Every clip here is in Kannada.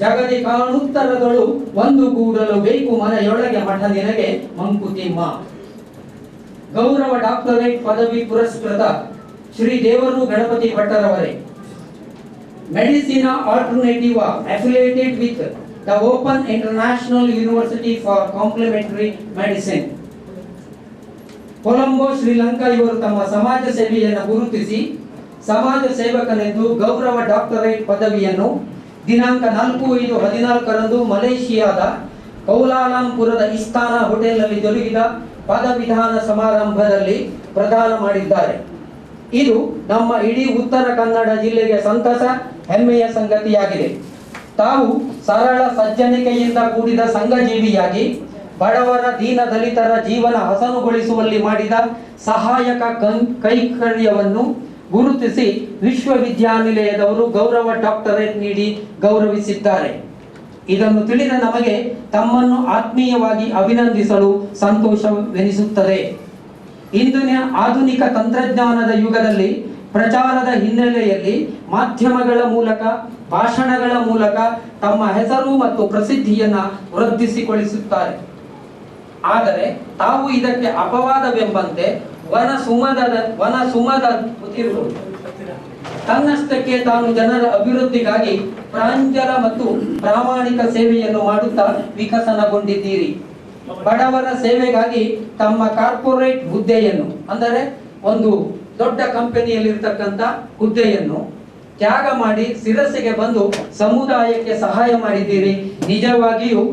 ಜಗದಿ ಕಾಣುತ್ತರಗಳು ಒಂದು ಕೂಡಲು ಬೇಕು ಮನೆಯೊಳಗೆ ಮಠ ನಿನಗೆ ಮಂಕುತಿಮ್ಮ. ಗೌರವ ಡಾಕ್ಟರೇಟ್ ಪದವಿ ಪುರಸ್ಕೃತ ಶ್ರೀ ದೇವರು ಗಣಪತಿ ಭಟ್ಟರವರೇ. Medicina alternative affiliated with the open international university for complementary medicine, Colombo, Sri Lanka ಇವರು ತಮ್ಮ ಸಮಾಜ ಸೇವೆಯನ್ನು ಗುರುತಿಸಿ ಸಮಾಜ ಸೇವಕನೆಂದು ಗೌರವ ಡಾಕ್ಟರೇಟ್ ಪದವಿಯನ್ನು ದಿನಾಂಕ 4/5/14 ಮಲೇಷಿಯಾದ ಕೌಲಾಲಂಪುರದ ಇಸ್ತಾನ ಹೋಟೆಲ್ನಲ್ಲಿ ಜರುಗಿದ ಪದವಿಧಾನ ಸಮಾರಂಭದಲ್ಲಿ ಪ್ರದಾನ ಮಾಡಿದ್ದಾರೆ. ಇದು ನಮ್ಮ ಇಡೀ ಉತ್ತರ ಕನ್ನಡ ಜಿಲ್ಲೆಗೆ ಸಂತಸ, ಹೆಮ್ಮೆಯ ಸಂಗತಿಯಾಗಿದೆ. ತಾವು ಸರಳ ಸಜ್ಜನಿಕೆಯಿಂದ ಕೂಡಿದ ಸಂಘಜೀವಿಯಾಗಿ ಬಡವರ, ದೀನ ದಲಿತರ ಜೀವನ ಹಸನುಗೊಳಿಸುವಲ್ಲಿ ಮಾಡಿದ ಸಹಾಯಕ ಕೈಂಕರ್ಯವನ್ನು ಗುರುತಿಸಿ ವಿಶ್ವವಿದ್ಯಾನಿಲಯದವರು ಗೌರವ ಡಾಕ್ಟರೇಟ್ ನೀಡಿ ಗೌರವಿಸಿದ್ದಾರೆ. ಇದನ್ನು ತಿಳಿದ ನಮಗೆ ತಮ್ಮನ್ನು ಆತ್ಮೀಯವಾಗಿ ಅಭಿನಂದಿಸಲು ಸಂತೋಷವೆನಿಸುತ್ತದೆ. ಇಂದಿನ ಆಧುನಿಕ ತಂತ್ರಜ್ಞಾನದ ಯುಗದಲ್ಲಿ ಪ್ರಚಾರದ ಹಿನ್ನೆಲೆಯಲ್ಲಿ ಮಾಧ್ಯಮಗಳ ಮೂಲಕ, ಭಾಷಣಗಳ ಮೂಲಕ ತಮ್ಮ ಹೆಸರು ಮತ್ತು ಪ್ರಸಿದ್ಧಿಯನ್ನು ವೃದ್ಧಿಸಿಕೊಳ್ಳಿಸುತ್ತಾರೆ. ಆದರೆ ತಾವು ಇದಕ್ಕೆ ಅಪವಾದವೆಂಬಂತೆ ವನ ಸುಮದ ತನ್ನಷ್ಟಕ್ಕೆ ತಾನು ಜನರ ಅಭಿವೃದ್ಧಿಗಾಗಿ ಪ್ರಾಂಜಲ ಮತ್ತು ಪ್ರಾಮಾಣಿಕ ಸೇವೆಯನ್ನು ಮಾಡುತ್ತಾ ವಿಕಸನಗೊಂಡಿದ್ದೀರಿ. ಬಡವರ ಸೇವೆಗಾಗಿ ತಮ್ಮ ಕಾರ್ಪೊರೇಟ್ ಹುದ್ದೆಯನ್ನು, ಅಂದರೆ ಒಂದು ದೊಡ್ಡ ಕಂಪನಿಯಲ್ಲಿರ್ತಕ್ಕಂಥ ಹುದ್ದೆಯನ್ನು ತ್ಯಾಗ ಮಾಡಿ ಶಿರಸಿಗೆ ಬಂದು ಸಮುದಾಯಕ್ಕೆ ಸಹಾಯ ಮಾಡಿದ್ದೀರಿ. ನಿಜವಾಗಿಯೂ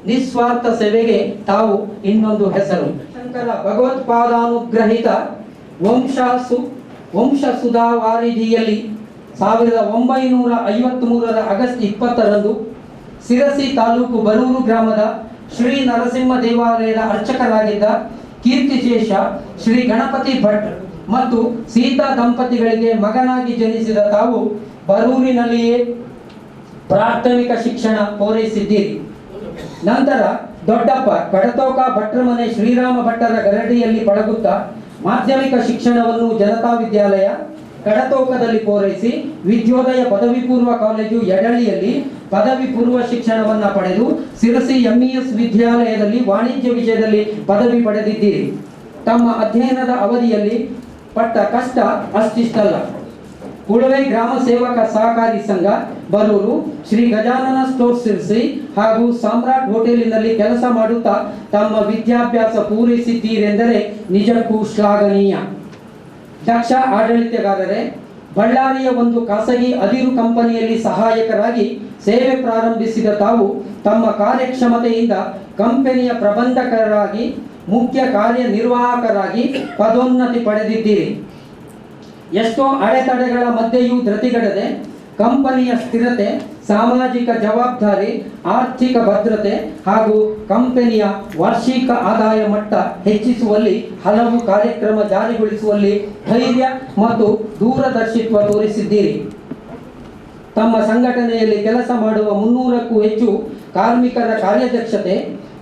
ನಿಸ್ವಾರ್ಥ ಸೇವೆಗೆ ತಾವು ಇನ್ನೊಂದು ಹೆಸರು. ಶಂಕರ ಭಗವತ್ಪಾದಾನುಗ್ರಹಿತ ವಂಶ ಸುಧಾವಾರಿಧಿಯಲ್ಲಿ 1953 ಆಗಸ್ಟ್ 20 ಶಿರಸಿ ತಾಲೂಕು ಬರೂರು ಗ್ರಾಮದ ಶ್ರೀ ನರಸಿಂಹ ದೇವಾಲಯದ ಅರ್ಚಕರಾಗಿದ್ದ ಕೀರ್ತಿಶೇಷ ಶ್ರೀ ಗಣಪತಿ ಭಟ್ ಮತ್ತು ಸೀತಾ ದಂಪತಿಗಳಿಗೆ ಮಗನಾಗಿ ಜನಿಸಿದ ತಾವು ಬರೂರಿನಲ್ಲಿಯೇ ಪ್ರಾಥಮಿಕ ಶಿಕ್ಷಣ ಪೂರೈಸಿದ್ದೀರಿ. ನಂತರ ದೊಡ್ಡಪ್ಪ ಕಡತೋಕ ಭಟ್ರ ಮನೆ ಶ್ರೀರಾಮ ಭಟ್ಟರ ಗರಡಿಯಲ್ಲಿ ಪಳಗುತ್ತಾ ಮಾಧ್ಯಮಿಕ ಶಿಕ್ಷಣವನ್ನು ಜನತಾ ವಿದ್ಯಾಲಯ ಕಡತೋಕದಲ್ಲಿ ಪೂರೈಸಿ ವಿದ್ಯೋದಯ ಪದವಿ ಪೂರ್ವ ಕಾಲೇಜು ಯಡಳ್ಳಿಯಲ್ಲಿ ಪದವಿ ಪೂರ್ವ ಶಿಕ್ಷಣವನ್ನು ಪಡೆದು ಶಿರಸಿ MES ವಿದ್ಯಾಲಯದಲ್ಲಿ ವಾಣಿಜ್ಯ ವಿಷಯದಲ್ಲಿ ಪದವಿ ಪಡೆದಿದ್ದೀರಿ. ತಮ್ಮ ಅಧ್ಯಯನದ ಅವಧಿಯಲ್ಲಿ ಪಟ್ಟ ಕಷ್ಟ ಅಷ್ಟಿಷ್ಟಲ್ಲ. ಉಳುವೆ ಗ್ರಾಮ ಸೇವಕ ಸಹಕಾರಿ ಸಂಘ ಬರೂರು, ಶ್ರೀ ಗಜಾನನ ಸ್ಟೋರ್ ಶಿರಸಿ ಹಾಗೂ ಸಾಮ್ರಾಟ್ ಹೋಟೆಲಿನಲ್ಲಿ ಕೆಲಸ ಮಾಡುತ್ತಾ ತಮ್ಮ ವಿದ್ಯಾಭ್ಯಾಸ ಪೂರೈಸಿದ್ದೀರೆಂದರೆ ನಿಜಕ್ಕೂ ಶ್ಲಾಘನೀಯ. ದಕ್ಷ ಆಡಳಿತಗಾರರೇ, ಬಳ್ಳಾರಿಯ ಒಂದು ಖಾಸಗಿ ಅದಿರು ಕಂಪನಿಯಲ್ಲಿ ಸಹಾಯಕರಾಗಿ ಸೇವೆ ಪ್ರಾರಂಭಿಸಿದ ತಾವು ತಮ್ಮ ಕಾರ್ಯಕ್ಷಮತೆಯಿಂದ ಕಂಪನಿಯ ಪ್ರಬಂಧಕರಾಗಿ, ಮುಖ್ಯ ಕಾರ್ಯನಿರ್ವಾಹಕರಾಗಿ ಪದೋನ್ನತಿ ಪಡೆದಿದ್ದೀರಿ. ಎಷ್ಟೋ ಅಡೆತಡೆಗಳ ಮಧ್ಯೆಯೂ ಧೃತಿಗೆಡದೆ ಕಂಪನಿಯ ಸ್ಥಿರತೆ, ಸಾಮಾಜಿಕ ಜವಾಬ್ದಾರಿ, ಆರ್ಥಿಕ ಭದ್ರತೆ ಹಾಗೂ ಕಂಪನಿಯ ವಾರ್ಷಿಕ ಆದಾಯ ಮಟ್ಟ ಹೆಚ್ಚಿಸುವಲ್ಲಿ ಹಲವು ಕಾರ್ಯಕ್ರಮ ಜಾರಿಗೊಳಿಸುವಲ್ಲಿ ಧೈರ್ಯ ಮತ್ತು ದೂರದರ್ಶಿತ್ವ ತೋರಿಸಿದ್ದೀರಿ. ತಮ್ಮ ಸಂಘಟನೆಯಲ್ಲಿ ಕೆಲಸ ಮಾಡುವ 300ಕ್ಕೂ ಹೆಚ್ಚು ಕಾರ್ಮಿಕರ ಕಾರ್ಯದಕ್ಷತೆ,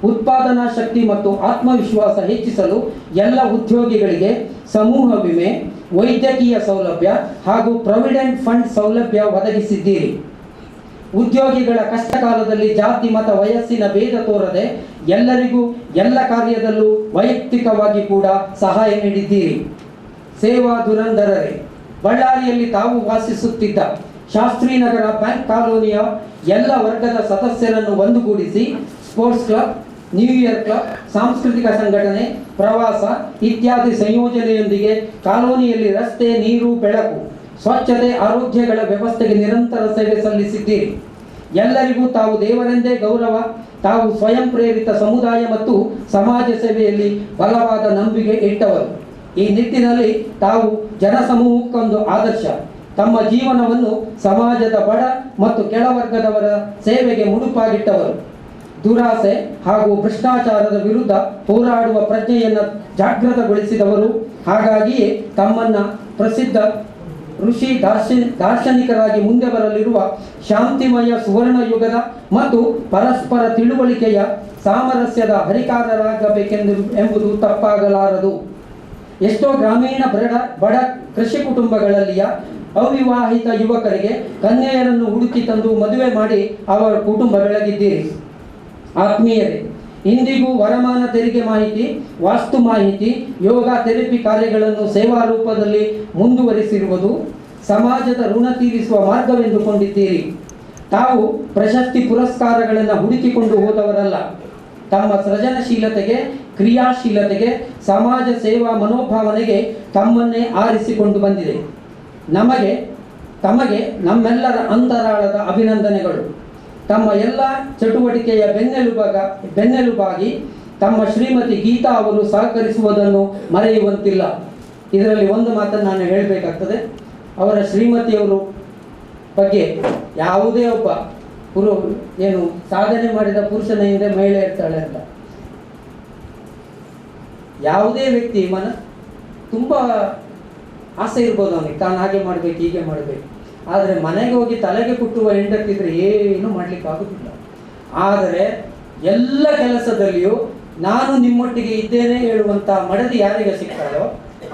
ಉತ್ಪಾದನಾ ಶಕ್ತಿ ಮತ್ತು ಆತ್ಮವಿಶ್ವಾಸ ಹೆಚ್ಚಿಸಲು ಎಲ್ಲ ಉದ್ಯೋಗಿಗಳಿಗೆ ಸಮೂಹ ವಿಮೆ, ವೈದ್ಯಕೀಯ ಸೌಲಭ್ಯ ಹಾಗೂ ಪ್ರಾವಿಡೆಂಟ್ ಫಂಡ್ ಸೌಲಭ್ಯ ಒದಗಿಸಿದ್ದೀರಿ. ಉದ್ಯೋಗಿಗಳ ಕಷ್ಟಕಾಲದಲ್ಲಿ ಜಾತಿ, ಮತ, ವಯಸ್ಸಿನ ಭೇದ ತೋರದೆ ಎಲ್ಲರಿಗೂ ಎಲ್ಲ ಕಾರ್ಯದಲ್ಲೂ ವೈಯಕ್ತಿಕವಾಗಿ ಕೂಡ ಸಹಾಯ ನೀಡಿದ್ದೀರಿ. ಸೇವಾ ಧುರಂಧರರೇ, ಬಳ್ಳಾರಿಯಲ್ಲಿ ತಾವು ವಾಸಿಸುತ್ತಿದ್ದ ಶಾಸ್ತ್ರೀನಗರ ಬ್ಯಾಂಕ್ ಕಾಲೋನಿಯ ಎಲ್ಲ ವರ್ಗದ ಸದಸ್ಯರನ್ನು ಒಂದುಗೂಡಿಸಿ sports club, new year club, ಸಾಂಸ್ಕೃತಿಕ ಸಂಘಟನೆ, ಪ್ರವಾಸ ಇತ್ಯಾದಿ ಸಂಯೋಜನೆಯೊಂದಿಗೆ ಕಾಲೋನಿಯಲ್ಲಿ ರಸ್ತೆ, ನೀರು, ಬೆಳಕು, ಸ್ವಚ್ಛತೆ, ಆರೋಗ್ಯಗಳ ವ್ಯವಸ್ಥೆಗೆ ನಿರಂತರ ಸೇವೆ ಸಲ್ಲಿಸಿದ್ದೀರಿ. ಎಲ್ಲರಿಗೂ ತಾವು ದೇವರೆಂದೇ ಗೌರವ. ತಾವು ಸ್ವಯಂ ಪ್ರೇರಿತ ಸಮುದಾಯ ಮತ್ತು ಸಮಾಜ ಸೇವೆಯಲ್ಲಿ ಬಲವಾದ ನಂಬಿಕೆ ಇಟ್ಟವರು. ಈ ನಿಟ್ಟಿನಲ್ಲಿ ತಾವು ಜನಸಮೂಹಕ್ಕೊಂದು ಆದರ್ಶ. ತಮ್ಮ ಜೀವನವನ್ನು ಸಮಾಜದ ಬಡ ಮತ್ತು ಕೆಳವರ್ಗದವರ ಸೇವೆಗೆ ಮುಡುಪಾಗಿಟ್ಟವರು. ದುರಾಸೆ ಹಾಗೂ ಭ್ರಷ್ಟಾಚಾರದ ವಿರುದ್ಧ ಹೋರಾಡುವ ಪ್ರಜ್ಞೆಯನ್ನು ಜಾಗೃತಗೊಳಿಸಿದವರು. ಹಾಗಾಗಿಯೇ ತಮ್ಮನ್ನು ಪ್ರಸಿದ್ಧ ಋಷಿ ದಾರ್ಶನಿಕರಾಗಿ ಮುಂದೆ ಬರಲಿರುವ ಶಾಂತಿಮಯ ಸುವರ್ಣ ಯುಗದ ಮತ್ತು ಪರಸ್ಪರ ತಿಳುವಳಿಕೆಯ ಸಾಮರಸ್ಯದ ಎಂಬುದು ತಪ್ಪಾಗಲಾರದು. ಎಷ್ಟೋ ಗ್ರಾಮೀಣ ಬಡ ಕೃಷಿ ಕುಟುಂಬಗಳಲ್ಲಿಯ ಅವಿವಾಹಿತ ಯುವಕರಿಗೆ ಕನ್ಯೆಯರನ್ನು ಹುಡುಕಿ ತಂದು ಮದುವೆ ಮಾಡಿ ಅವರ ಕುಟುಂಬ ಬೆಳಗಿದ್ದೀರಿ. ಆತ್ಮೀಯರೇ, ಇಂದಿಗೂ ವರಮಾನ ತೆರಿಗೆ ಮಾಹಿತಿ, ವಾಸ್ತು ಮಾಹಿತಿ, ಯೋಗ ಥೆರಪಿ ಕಾರ್ಯಗಳನ್ನು ಸೇವಾ ರೂಪದಲ್ಲಿ ಮುಂದುವರಿಸಿರುವುದು ಸಮಾಜದ ಋಣ ತೀರಿಸುವ ಮಾರ್ಗವೆಂದುಕೊಂಡಿದ್ದೀರಿ. ತಾವು ಪ್ರಶಸ್ತಿ ಪುರಸ್ಕಾರಗಳನ್ನು ಹುಡುಕಿಕೊಂಡು ಹೋದವರಲ್ಲ. ತಮ್ಮ ಸೃಜನಶೀಲತೆಗೆ, ಕ್ರಿಯಾಶೀಲತೆಗೆ, ಸಮಾಜ ಸೇವಾ ಮನೋಭಾವನೆಗೆ ತಮ್ಮನ್ನೇ ಆರಿಸಿಕೊಂಡು ಬಂದಿದೆ. ತಮಗೆ ನಮ್ಮೆಲ್ಲರ ಅಂತರಾಳದ ಅಭಿನಂದನೆಗಳು. ತಮ್ಮ ಎಲ್ಲ ಚಟುವಟಿಕೆಯ ಬೆನ್ನೆಲುಬಾಗಿ ತಮ್ಮ ಶ್ರೀಮತಿ ಗೀತಾ ಅವರು ಸಹಕರಿಸುವುದನ್ನು ಮರೆಯುವಂತಿಲ್ಲ. ಇದರಲ್ಲಿ ಒಂದು ಮಾತನ್ನು ನಾನು ಹೇಳಬೇಕಾಗ್ತದೆ. ಅವರ ಶ್ರೀಮತಿಯವರು ಬಗ್ಗೆ ಯಾವುದೇ ಒಬ್ಬ ಏನು ಸಾಧನೆ ಮಾಡಿದ ಪುರುಷನ ಹಿಂದೆ ಮಹಿಳೆ ಇರ್ತಾಳೆ ಅಂತ ಯಾವುದೇ ವ್ಯಕ್ತಿ ತುಂಬ ಆಸೆ ಇರ್ಬೋದು ಅವನಿಗೆ, ತಾನು ಹಾಗೆ ಮಾಡಬೇಕು ಹೀಗೆ ಮಾಡಬೇಕು. ಆದರೆ ಮನೆಗೆ ಹೋಗಿ ತಲೆಗೆ ಕುಟ್ಟುವ ಹೆಂಡತಿದ್ರೆ ಏನು ಮಾಡ್ಲಿಕ್ಕೆ ಆಗುತ್ತಿಲ್ಲ. ಆದರೆ ಎಲ್ಲ ಕೆಲಸದಲ್ಲಿಯೂ ನಾನು ನಿಮ್ಮೊಟ್ಟಿಗೆ ಇದ್ದೇನೆ ಹೇಳುವಂಥ ಮಡದಿ ಯಾರಿಗೆ ಸಿಗ್ತಾಳೋ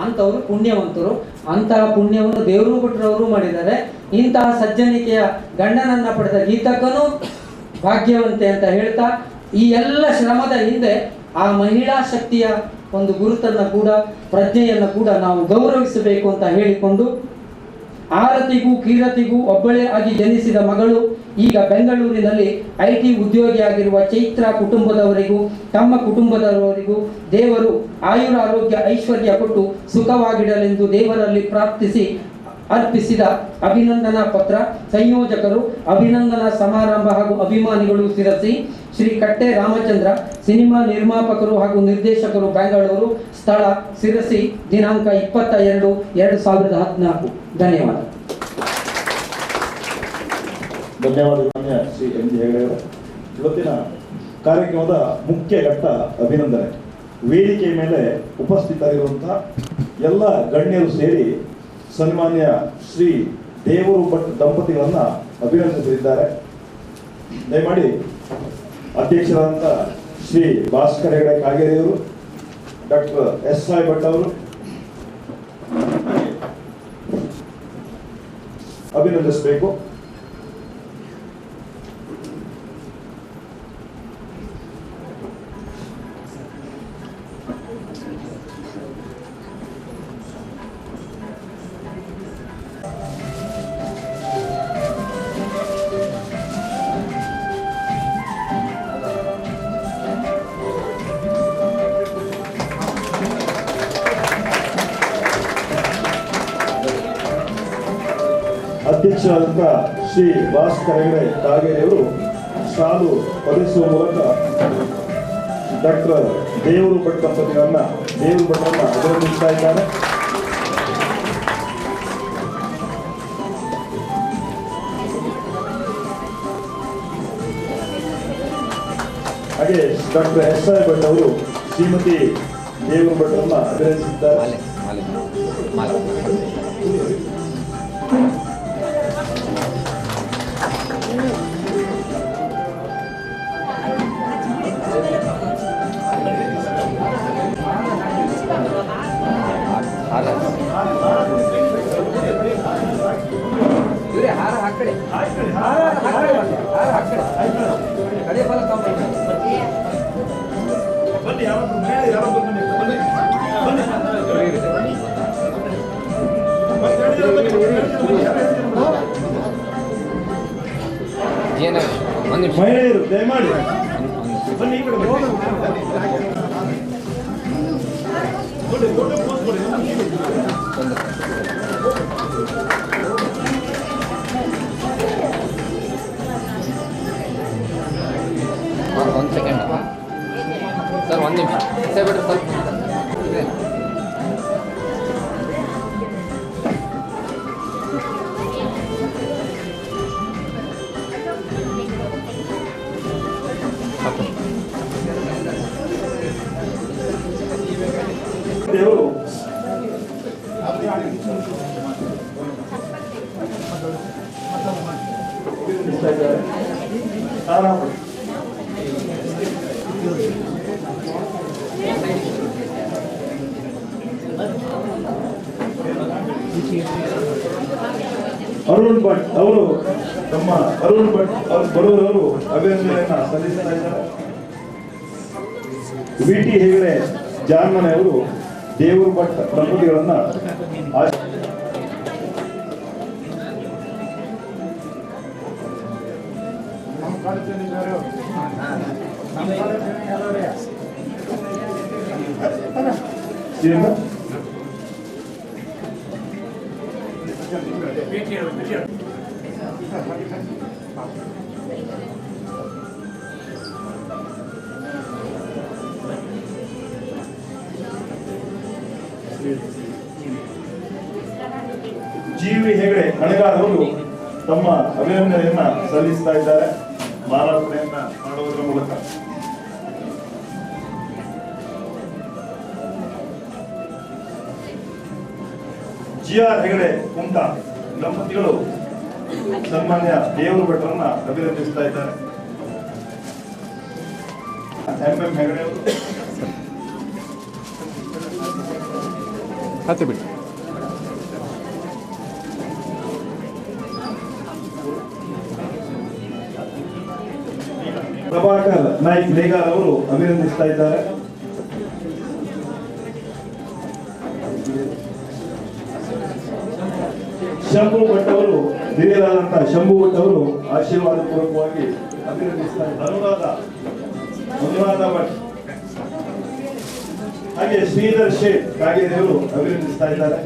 ಅಂಥವರು ಪುಣ್ಯವಂತರು. ಅಂತಹ ಪುಣ್ಯವನ್ನು ದೇವರು ಕೊಟ್ಟರವರು ಮಾಡಿದ್ದಾರೆ. ಇಂತಹ ಸಜ್ಜನಿಕೆಯ ಗಂಡನನ್ನ ಪಡೆದ ಗೀತಕ್ಕನು ಭಾಗ್ಯವಂತೆ ಅಂತ ಹೇಳ್ತಾ, ಈ ಎಲ್ಲ ಶ್ರಮದ ಹಿಂದೆ ಆ ಮಹಿಳಾ ಶಕ್ತಿಯ ಒಂದು ಗುರುತನ್ನು ಕೂಡ, ಪ್ರಜ್ಞೆಯನ್ನು ಕೂಡ ನಾವು ಗೌರವಿಸಬೇಕು ಅಂತ ಹೇಳಿಕೊಂಡು, ಆರತಿಗೂ ಕೀರತಿಗೂ ಒಬ್ಬಳೇ ಆಗಿ ಜನಿಸಿದ ಮಗಳು ಈಗ ಬೆಂಗಳೂರಿನಲ್ಲಿ IT ಉದ್ಯೋಗಿಯಾಗಿರುವ ಚೈತ್ರ ಕುಟುಂಬದವರಿಗೂ ತಮ್ಮ ಕುಟುಂಬದವರಿಗೂ ದೇವರು ಆಯುರಾರೋಗ್ಯ ಐಶ್ವರ್ಯ ಕೊಟ್ಟು ಸುಖವಾಗಿಡಲೆಂದು ದೇವರಲ್ಲಿ ಪ್ರಾರ್ಥಿಸಿ ಅರ್ಪಿಸಿದ ಅಭಿನಂದನಾ ಪತ್ರ ಸಂಯೋಜಕರು, ಅಭಿನಂದನಾ ಸಮಾರಂಭ ಹಾಗೂ ಅಭಿಮಾನಿಗಳು ಶಿರಸಿ ಶ್ರೀ ಕಟ್ಟೆ ರಾಮಚಂದ್ರ, ಸಿನಿಮಾ ನಿರ್ಮಾಪಕರು ಹಾಗೂ ನಿರ್ದೇಶಕರು, ಬೆಂಗಳೂರು. ಸ್ಥಳ ಶಿರಸಿ, ದಿನಾಂಕ 22/2014. ಧನ್ಯವಾದ. ಧನ್ಯವಾದ ಶ್ರೀ ಎಂ ಜಿ ಹೆಗಡೆ ಅವರೇ. ಇವತ್ತಿನ ಕಾರ್ಯಕ್ರಮದ ಮುಖ್ಯ ಘಟ್ಟ ಅಭಿನಂದನೆ. ವೇದಿಕೆಯ ಮೇಲೆ ಉಪಸ್ಥಿತರಿರುವಂತಹ ಎಲ್ಲ ಗಣ್ಯರು ಸೇರಿ ಸನ್ಮಾನ್ಯ ಶ್ರೀ ದೇವರು ಭಟ್ ದಂಪತಿಗಳನ್ನ ಅಭಿನಂದಿಸಲಿದ್ದಾರೆ. ದಯಮಾಡಿ ಅಧ್ಯಕ್ಷರಾದಂಥ ಶ್ರೀ ಭಾಸ್ಕರ್ ಹೆಗಡೆ ಕಾಗೇರಿಯವರು, ಡಾಕ್ಟರ್ SI ಭಟ್ ಅವರು ಅಭಿನಂದಿಸಬೇಕು. ಅಧ್ಯಕ್ಷರಾದಂಥ ಶ್ರೀ ಭಾಸ್ಕರ್ ಹೆಗಡೆ ಕಾಗೇರಿಯವರು ಶಾಲು ಹೊದಿಸುವ ಮೂಲಕ ಡಾಕ್ಟರ್ ದೇವರು ಭಟ್ ದಂಪತಿಗಳನ್ನ ಅಭಿನಂದಿಸ್ತಾ ಇದ್ದಾರೆ. ಹಾಗೆ ಡಾಕ್ಟರ್ SI ಭಟ್ ಅವರು ಶ್ರೀಮತಿ ದೇವರು ಭಟ್ ಅವರನ್ನ ಅಭಿನಂದಿಸಿದ್ದಾರೆ. ಮಹಿಳೆಯರು ದಯಮಾಡಿ ಬನ್ನಿ, ಈ ಕಡೆ ಬನ್ನಿ. ಒಂದು ಸೆಕೆಂಡ್ ಸರ್, ಒಂದು ನಿಮಿಷ ಬಿಡ್ರಿ ಸ್ವಲ್ಪ. ದೇವರು ಅರುಣ್ ಭಟ್ ಅವರು ತಮ್ಮ ಅರುಣ್ ಭಟ್ ಬಡವರವರು ಅಭಿನಂದನೆಯನ್ನ ಸಲ್ಲಿಸ್ತಾ ಇದ್ದಾರೆ. ವಿ.ಟಿ. ಹೆಗಡೆ ಜಾನ್ಮನೆ ಅವರು ದೇವರು ಭಟ್ ದಂಪತಿಗಳನ್ನ ಜಿ.ವಿ. ಹೆಗಡೆ ಹಣಗಾರ್ ಅವರು ತಮ್ಮ ಅಭಿನಂದನೆಯನ್ನ ಸಲ್ಲಿಸ್ತಾ ಇದ್ದಾರೆ ಮಾಲಾರ್ಪಣೆಯನ್ನ ಮಾಡುವುದರ ಮೂಲಕ. ಜಿ.ಆರ್. ಹೆಗಡೆ ಕುಂಟ ದಂಪತಿಗಳು ಸನ್ಮಾನ್ಯ ದೇವರು ಭಟ್ರನ್ನ ಅಭಿನಂದಿಸ್ತಾ ಇದ್ದಾರೆ. ಎಂ.ಎಂ. ಹೆಗಡೆ ಅವರು ಹತ್ತು ಬಿಡಿ. ಪ್ರಭಾಕರ್ ನಾಯ್ಕ್ ಲೇಗಾರ್ ಅವರು ಅಭಿನಂದಿಸ್ತಾ ಇದ್ದಾರೆ. ಶಂಭು ಭಟ್ ಅವರು ಹಿರಿಯರಾದಂತಹ ಶಂಭು ಭಟ್ ಅವರು ಆಶೀರ್ವಾದ ಪೂರ್ವಕವಾಗಿ ಅಭಿನಂದಿಸ್ತಾ ಇದ್ದಾರೆ. ಅನುರಾಧ ಭಟ್ ಹಾಗೆ ಶ್ರೀಧರ್ ಶೇಟ್ ಕಾಗೇರಿಯವರು ಅಭಿನಂದಿಸ್ತಾ ಇದ್ದಾರೆ.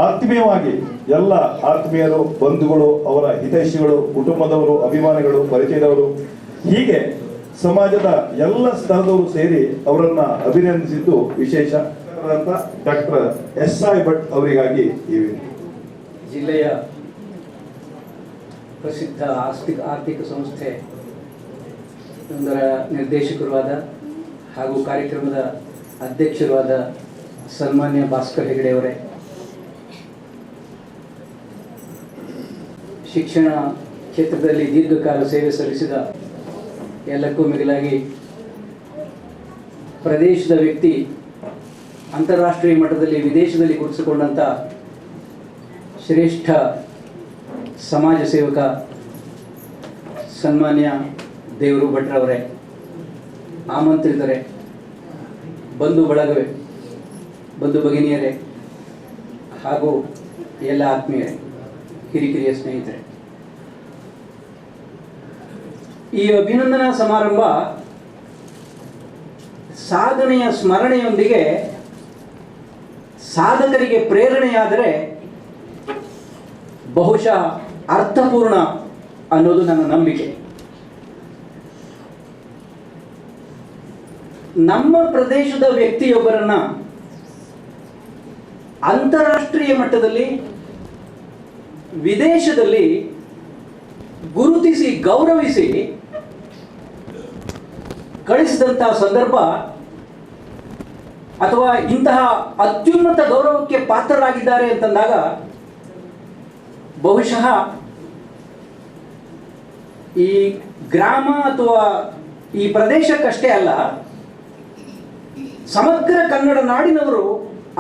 ಆತ್ಮೀಯವಾಗಿ ಎಲ್ಲ ಆತ್ಮೀಯರು, ಬಂಧುಗಳು, ಅವರ ಹಿತೈಷಿಗಳು, ಕುಟುಂಬದವರು, ಅಭಿಮಾನಿಗಳು, ಪರಿಚಯದವರು, ಹೀಗೆ ಸಮಾಜದ ಎಲ್ಲ ಸ್ತರದವರು ಸೇರಿ ಅವರನ್ನ ಅಭಿನಂದಿಸಿದ್ದು ವಿಶೇಷ. ಡಾಕ್ಟರ್ ಎಸ್.ಐ. ಭಟ್ ಅವರಿಗಾಗಿ ಈ ಜಿಲ್ಲೆಯ ಪ್ರಸಿದ್ಧ ಆರ್ಥಿಕ ಸಂಸ್ಥೆ ಒಂದರ ನಿರ್ದೇಶಕರಾದ ಹಾಗೂ ಕಾರ್ಯಕ್ರಮದ ಅಧ್ಯಕ್ಷರಾದ ಸನ್ಮಾನ್ಯ ಭಾಸ್ಕರ್ ಹೆಗಡೆ ಅವರೇ, ಶಿಕ್ಷಣ ಕ್ಷೇತ್ರದಲ್ಲಿ ದೀರ್ಘಕಾಲ ಸೇವೆ ಸಲ್ಲಿಸಿದ, ಎಲ್ಲಕ್ಕೂ ಮಿಗಿಲಾಗಿ ಪ್ರದೇಶದ ವ್ಯಕ್ತಿ, ಅಂತಾರಾಷ್ಟ್ರೀಯ ಮಟ್ಟದಲ್ಲಿ ವಿದೇಶದಲ್ಲಿ ಗುರುತಿಸಿಕೊಂಡಂಥ ಶ್ರೇಷ್ಠ ಸಮಾಜ ಸೇವಕ ಸನ್ಮಾನ್ಯ ದೇವರು ಭಟ್ರವರೇ, ಆಮಂತ್ರಿತರೇ, ಬಂಧು ಬಳಗವೇ, ಬಂಧು ಭಗಿನಿಯರೇ ಹಾಗೂ ಎಲ್ಲ ಆತ್ಮೀಯರೇ, ಕಿರಿಕಿರಿಯ ಸ್ನೇಹಿತರೆ, ಈ ಅಭಿನಂದನಾ ಸಮಾರಂಭ ಸಾಧನೆಯ ಸ್ಮರಣೆಯೊಂದಿಗೆ ಸಾಧಕರಿಗೆ ಪ್ರೇರಣೆಯಾದರೆ ಬಹುಶಃ ಅರ್ಥಪೂರ್ಣ ಅನ್ನೋದು ನನ್ನ ನಂಬಿಕೆ. ನಮ್ಮ ಪ್ರದೇಶದ ವ್ಯಕ್ತಿಯೊಬ್ಬರನ್ನ ಅಂತಾರಾಷ್ಟ್ರೀಯ ಮಟ್ಟದಲ್ಲಿ, ವಿದೇಶದಲ್ಲಿ ಗುರುತಿಸಿ ಗೌರವಿಸಿ ಕಳಿಸಿದಂತಹ ಸಂದರ್ಭ ಅಥವಾ ಇಂತಹ ಅತ್ಯುನ್ನತ ಗೌರವಕ್ಕೆ ಪಾತ್ರರಾಗಿದ್ದಾರೆ ಅಂತಂದಾಗ ಬಹುಶಃ ಈ ಗ್ರಾಮ ಅಥವಾ ಈ ಪ್ರದೇಶಕ್ಕಷ್ಟೇ ಅಲ್ಲ, ಸಮಗ್ರ ಕನ್ನಡ ನಾಡಿನವರು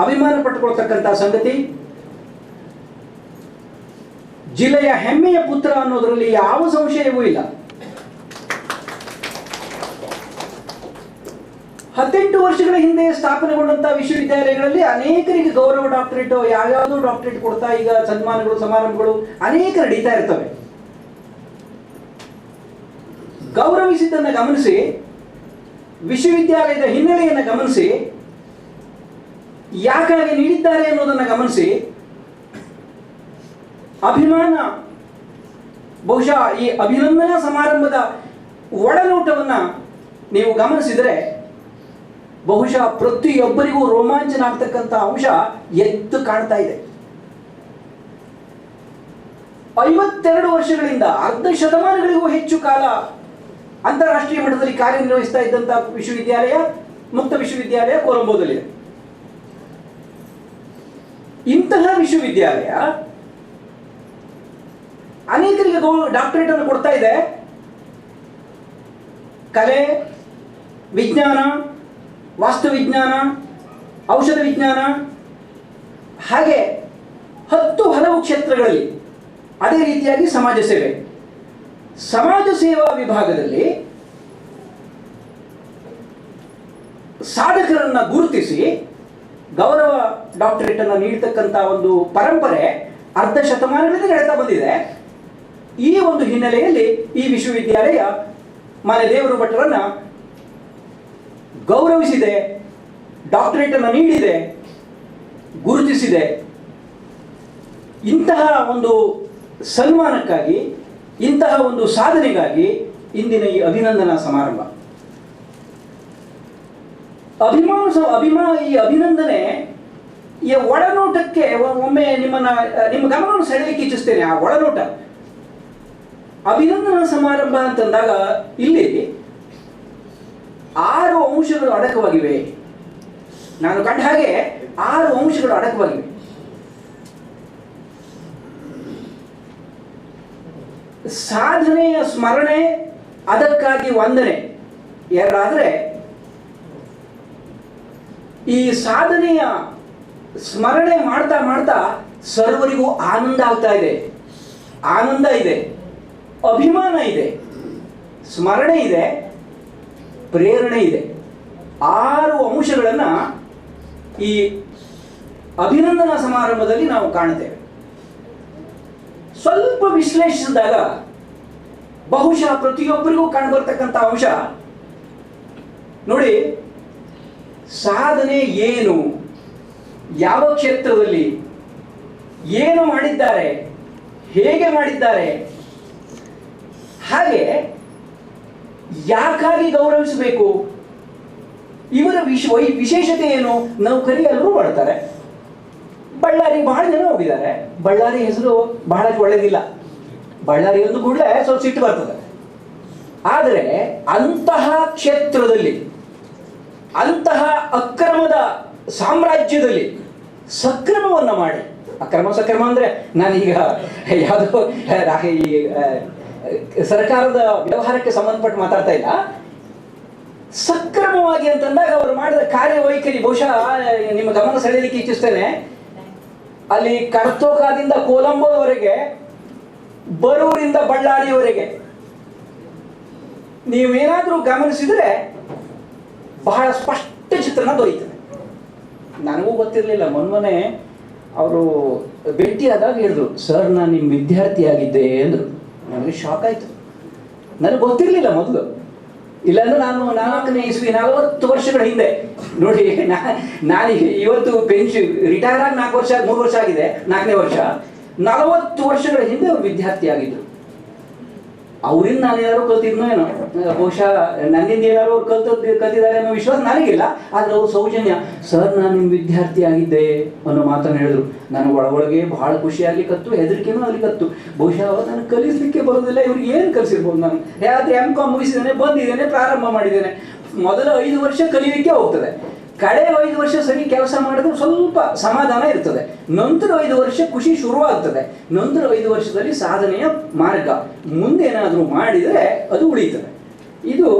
ಅಭಿಮಾನ ಪಟ್ಟುಕೊಳ್ತಕ್ಕಂಥ ಸಂಗತಿ. ಜಿಲ್ಲೆಯ ಹೆಮ್ಮೆಯ ಪುತ್ರ ಅನ್ನೋದರಲ್ಲಿ ಯಾವ ಸಂಶಯವೂ ಇಲ್ಲ. 18 ವರ್ಷಗಳ ಹಿಂದೆ ಸ್ಥಾಪನೆಗೊಂಡಂತಹ ವಿಶ್ವವಿದ್ಯಾಲಯಗಳಲ್ಲಿ ಅನೇಕರಿಗೆ ಗೌರವ ಡಾಕ್ಟರೇಟ್, ಯಾವ್ಯಾವುದೋ ಡಾಕ್ಟರೇಟ್ ಕೊಡ್ತಾ ಈಗ ಸನ್ಮಾನಗಳು, ಸಮಾರಂಭಗಳು ಅನೇಕ ನಡೀತಾ ಇರ್ತವೆ. ಗೌರವಿಸಿದ್ದನ್ನು ಗಮನಿಸಿ, ವಿಶ್ವವಿದ್ಯಾಲಯದ ಹಿನ್ನೆಲೆಯನ್ನು ಗಮನಿಸಿ, ಯಾಕಾಗಿ ನೀಡಿದ್ದಾರೆ ಅನ್ನೋದನ್ನು ಗಮನಿಸಿ, ಅಭಿಮಾನ, ಬಹುಶಃ ಈ ಅಭಿನಂದನಾ ಸಮಾರಂಭದ ಒಳನೋಟವನ್ನ ನೀವು ಗಮನಿಸಿದರೆ ಬಹುಶಃ ಪ್ರತಿಯೊಬ್ಬರಿಗೂ ರೋಮಾಂಚನ ಆಗ್ತಕ್ಕಂಥ ಅಂಶ ಎದ್ದು ಕಾಣ್ತಾ ಇದೆ. 52 ವರ್ಷಗಳಿಂದ ಅರ್ಧ ಶತಮಾನಗಳಿಗೂ ಹೆಚ್ಚು ಕಾಲ ಅಂತಾರಾಷ್ಟ್ರೀಯ ಮಟ್ಟದಲ್ಲಿ ಕಾರ್ಯನಿರ್ವಹಿಸ್ತಾ ಇದ್ದಂತಹ ವಿಶ್ವವಿದ್ಯಾಲಯ, ಮುಕ್ತ ವಿಶ್ವವಿದ್ಯಾಲಯ ಕೊಲಂಬೋದಲ್ಲಿದೆ. ಇಂತಹ ವಿಶ್ವವಿದ್ಯಾಲಯ ಅನೇಕರಿಗೆ ಡಾಕ್ಟರೇಟ್ ಅನ್ನು ಕೊಡ್ತಾ ಇದೆ. ಕಲೆ, ವಿಜ್ಞಾನ, ವಾಸ್ತುವಿಜ್ಞಾನ, ಔಷಧ ವಿಜ್ಞಾನ, ಹಾಗೆ 10 ಹಲವು ಕ್ಷೇತ್ರಗಳಲ್ಲಿ. ಅದೇ ರೀತಿಯಾಗಿ ಸಮಾಜ ಸೇವೆ, ಸಮಾಜ ಸೇವಾ ವಿಭಾಗದಲ್ಲಿ ಸಾಧಕರನ್ನ ಗುರುತಿಸಿ ಗೌರವ ಡಾಕ್ಟರೇಟ್ ಅನ್ನು ನೀಡತಕ್ಕಂಥ ಒಂದು ಪರಂಪರೆ ಅರ್ಧ ಶತಮಾನಗಳಿಂದ ನಡೆತಾ ಬಂದಿದೆ. ಈ ಒಂದು ಹಿನ್ನೆಲೆಯಲ್ಲಿ ಈ ವಿಶ್ವವಿದ್ಯಾಲಯ ಮಾನ್ಯದೇವರು ಭಟ್ಟರನ್ನ ಗೌರವಿಸಿದೆ, ಡಾಕ್ಟರೇಟ್ ಅನ್ನು ನೀಡಿದೆ, ಗುರುತಿಸಿದೆ. ಇಂತಹ ಒಂದು ಸನ್ಮಾನಕ್ಕಾಗಿ, ಇಂತಹ ಒಂದು ಸಾಧನೆಗಾಗಿ ಇಂದಿನ ಈ ಅಭಿನಂದನಾ ಸಮಾರಂಭ. ಈ ಅಭಿನಂದನೆ ಈ ಒಳನೋಟಕ್ಕೆ ಒಮ್ಮೆ ನಿಮ್ಮ ಗಮನವನ್ನು ಸೆಳೆಯಲಿಕ್ಕೆ ಇಚ್ಛಿಸ್ತೇನೆ. ಆ ಒಳನೋಟ ಅಭಿನಂದನಾ ಸಮಾರಂಭ ಅಂತಂದಾಗ ಇಲ್ಲಿ 6 ಅಂಶಗಳು ಅಡಕವಾಗಿವೆ. ನಾನು ಕಂಡ ಹಾಗೆ 6 ಅಂಶಗಳು ಅಡಕವಾಗಿವೆ. ಸಾಧನೆಯ ಸ್ಮರಣೆ, ಅದಕ್ಕಾಗಿ ವಂದನೆ ಎರಡಾದರೆ, ಈ ಸಾಧನೆಯ ಸ್ಮರಣೆ ಮಾಡ್ತಾ ಮಾಡ್ತಾ ಸರ್ವರಿಗೂ ಆನಂದ ಆಗ್ತಾ ಇದೆ. ಆನಂದ ಇದೆ, ಅಭಿಮಾನ ಇದೆ, ಸ್ಮರಣೆ ಇದೆ, ಪ್ರೇರಣೆ ಇದೆ. 6 ಅಂಶಗಳನ್ನು ಈ ಅಭಿನಂದನಾ ಸಮಾರಂಭದಲ್ಲಿ ನಾವು ಕಾಣುತ್ತೇವೆ. ಸ್ವಲ್ಪ ವಿಶ್ಲೇಷಿಸಿದಾಗ ಬಹುಶಃ ಪ್ರತಿಯೊಬ್ಬರಿಗೂ ಕಂಡುಬರ್ತಕ್ಕಂಥ ಅಂಶ ನೋಡಿ, ಸಾಧನೆ ಏನು, ಯಾವ ಕ್ಷೇತ್ರದಲ್ಲಿ ಏನು ಮಾಡಿದ್ದಾರೆ, ಹೇಗೆ ಮಾಡಿದ್ದಾರೆ, ಹಾಗೆ ಯಾಕಾಗಿ ಗೌರವಿಸಬೇಕು, ಇವರ ವಿಶೇಷತೆ ಏನು. ನೌಕರಿ ಎಲ್ಲರೂ ಮಾಡ್ತಾರೆ. ಬಳ್ಳಾರಿ ಬಹಳ ಜನ ಹೋಗಿದ್ದಾರೆ. ಬಳ್ಳಾರಿ ಹೆಸರು ಬಹಳ ಒಳ್ಳೆದಿಲ್ಲ. ಬಳ್ಳಾರಿ ಒಂದು ಕೂಡಲೇ ಸ್ವಲ್ಪ ಸಿಟ್ಟು ಬರ್ತದೆ. ಆದರೆ ಅಂತಹ ಕ್ಷೇತ್ರದಲ್ಲಿ, ಅಂತಹ ಅಕ್ರಮದ ಸಾಮ್ರಾಜ್ಯದಲ್ಲಿ ಸಕ್ರಮವನ್ನು ಮಾಡಿ, ಅಕ್ರಮ ಸಕ್ರಮ ಅಂದ್ರೆ ನಾನೀಗ ಯಾವುದೋ ಈ ಸರ್ಕಾರದ ವ್ಯವಹಾರಕ್ಕೆ ಸಂಬಂಧಪಟ್ಟ ಮಾತಾಡ್ತಾ ಇಲ್ಲ. ಸಕ್ರಮವಾಗಿ ಅಂತಂದಾಗ ಅವರು ಮಾಡಿದ ಕಾರ್ಯವೈಖರಿ ಬಹುಶಃ ನಿಮ್ಮ ಗಮನ ಸೆಳೆಯಲಿಕ್ಕೆ ಇಚ್ಛಿಸ್ತೇನೆ. ಅಲ್ಲಿ ಕರ್ತೋಕಾದಿಂದ ಕೊಲಂಬೋವರೆಗೆ, ಬರೂರಿಂದ ಬಳ್ಳಾರಿಯವರೆಗೆ ನೀವೇನಾದರೂ ಗಮನಿಸಿದರೆ ಬಹಳ ಸ್ಪಷ್ಟ ಚಿತ್ರಣ ದೊರೆಯುತ್ತದೆ. ನನಗೂ ಗೊತ್ತಿರಲಿಲ್ಲ. ಮೊನ್ನೆ ಅವರು ಭೇಟಿಯಾದಾಗ ಹೇಳಿದ್ರು, ಸರ್ ನಾನು ನಿಮ್ಮ ವಿದ್ಯಾರ್ಥಿಯಾಗಿದ್ದೆ ಅಂದರು. ನನಗೆ ಶಾಕ್ ಆಯಿತು. ನನಗೆ ಗೊತ್ತಿರಲಿಲ್ಲ ಮೊದಲು. ಇಲ್ಲಾಂದ್ರೆ ನಾನು 4ನೇ ಇಸ್ವಿ 40 ವರ್ಷಗಳ ಹಿಂದೆ ನೋಡಿ, ನಾನೀಗ ಇವತ್ತು ಪೆನ್ಷನ್ ರಿಟೈರ್ ಆಗಿ 4 ವರ್ಷ 3 ವರ್ಷ ಆಗಿದೆ, 4ನೇ ವರ್ಷ. 40 ವರ್ಷಗಳ ಹಿಂದೆ ಅವರು ವಿದ್ಯಾರ್ಥಿ ಆಗಿದ್ರು. ಅವರಿಂದ ನಾನು ಏನಾದ್ರು ಕಲ್ತಿದ್ನೋ ಏನೋ, ಬಹುಶಃ ನನ್ನಿಂದ ಏನಾದ್ರು ಅವ್ರು ಕಲ್ತಿದ್ದಾರೆ ಅನ್ನೋ ವಿಶ್ವಾಸ ನನಗಿಲ್ಲ. ಆದರೆ ಅವ್ರು ಸೌಜನ್ಯ, ಸರ್ ನಾನು ನಿಮ್ಮ ವಿದ್ಯಾರ್ಥಿ ಆಗಿದ್ದೆ ಅನ್ನೋ ಮಾತನ್ನು ಹೇಳಿದ್ರು. ನನಗೆ ಒಳಗೊಳಗೆ ಬಹಳ ಖುಷಿಯಾಗಲಿಕ್ಕತ್ತು, ಹೆದರಿಕೆನೂ ಆಗ್ಲಿಕ್ಕತ್ತು. ಬಹುಶಃ ನನಗೆ ಕಲಿಸಲಿಕ್ಕೆ ಬರೋದಿಲ್ಲ, ಇವ್ರಿಗೆ ಏನು ಕಲಿಸಿರ್ಬೋದು. ನಾನು ಯಾವ್ದು M.Com ಮುಗಿಸಿದ್ದೇನೆ, ಬಂದಿದ್ದೇನೆ, ಪ್ರಾರಂಭ ಮಾಡಿದ್ದೇನೆ. ಮೊದಲ 5 ವರ್ಷ ಕಲಿಯಲಿಕ್ಕೆ ಹೋಗ್ತದೆ. ಕಡೆ 5 ವರ್ಷ ಸರಿ ಕೆಲಸ ಮಾಡಿದ್ರೆ ಸ್ವಲ್ಪ ಸಮಾಧಾನ ಇರ್ತದೆ. ನಂತರ 5 ವರ್ಷ ಖುಷಿ ಶುರುವಾಗ್ತದೆ. ನಂತರ 5 ವರ್ಷದಲ್ಲಿ ಸಾಧನೆಯ ಮಾರ್ಗ. ಮುಂದೇನಾದರೂ ಮಾಡಿದರೆ ಅದು ಉಳಿತದೆ. ಇದು